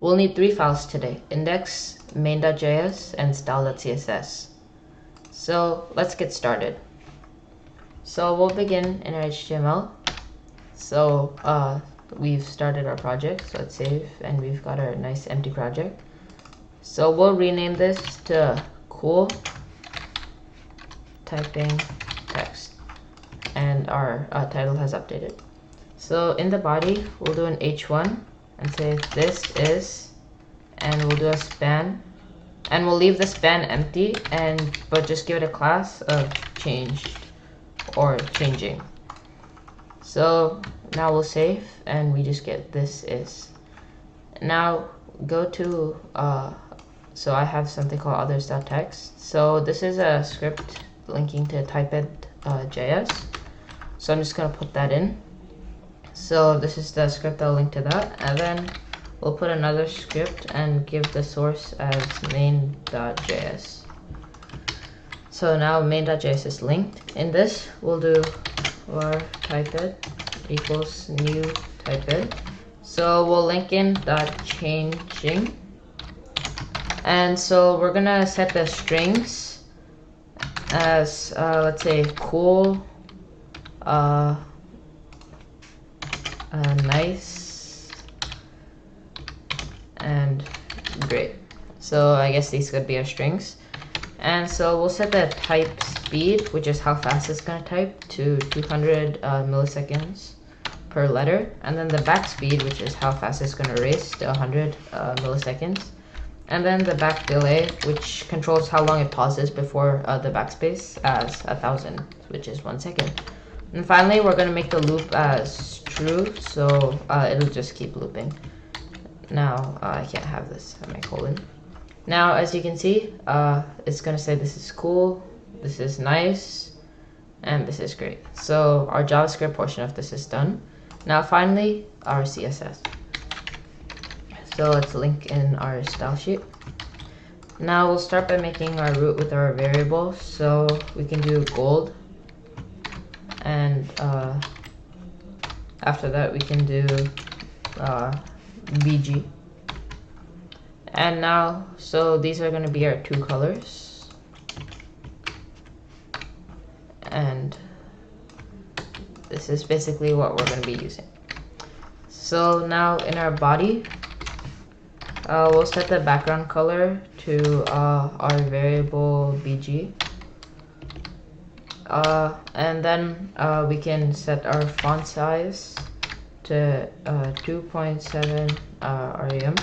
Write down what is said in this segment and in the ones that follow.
We'll need 3 files today: index, main.js, and style.css. So let's get started. So we'll begin in our HTML. So we've started our project, so let's save, and we've got our nice empty project. So we'll rename this to cool typing text, and our title has updated. So in the body, we'll do an h1 and say this is, and we'll do a span, and we'll leave the span empty, but just give it a class of changed or changing. So now we'll save, and we just get this is. Now go to so I have something called others.txt. So this is a script linking to typed.js. So I'm just gonna put that in. So this is the script that'll link to that, and then we'll put another script and give the source as main.js. So now main.js is linked. In this, we'll do var typed equals new typed. So we'll link in .changing, and so we're gonna set the strings as let's say cool, nice, and great. So I guess these could be our strings. And so we'll set the type speed, which is how fast it's gonna type, to 200 milliseconds per letter, and then the back speed, which is how fast it's gonna race, to 100 milliseconds, and then the back delay, which controls how long it pauses before the backspace, as 1000, which is 1 second. And finally, we're gonna make the loop as true, so it'll just keep looping. Now I can't have this semicolon. Now, as you can see, it's gonna say this is cool, this is nice, and this is great. So our JavaScript portion of this is done. Now finally, our CSS. So let's link in our style sheet. Now we'll start by making our root with our variable. So we can do gold, and after that we can do BG. And now, so these are going to be our 2 colors, and this is basically what we're going to be using. So now in our body, we'll set the background color to our variable BG, and then we can set our font size to 2.7 rem.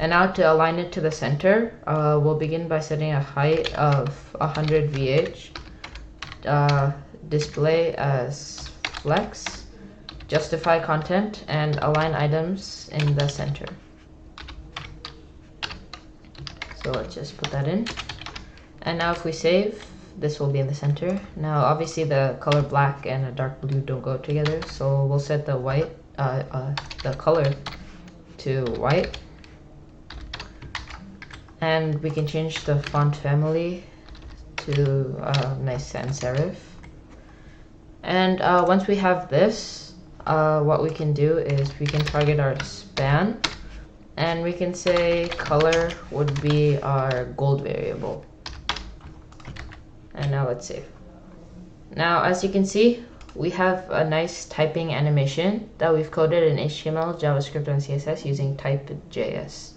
And now to align it to the center, we'll begin by setting a height of 100 VH, display as flex, justify content, and align items in the center. So let's just put that in. And now if we save, this will be in the center. Now obviously the color black and a dark blue don't go together, so we'll set the white, the color to white. And we can change the font family to nice sans serif. And once we have this, what we can do is we can target our span, and we can say color would be our gold variable. And now let's save. Now as you can see, we have a nice typing animation that we've coded in HTML, JavaScript, and CSS using typed.js.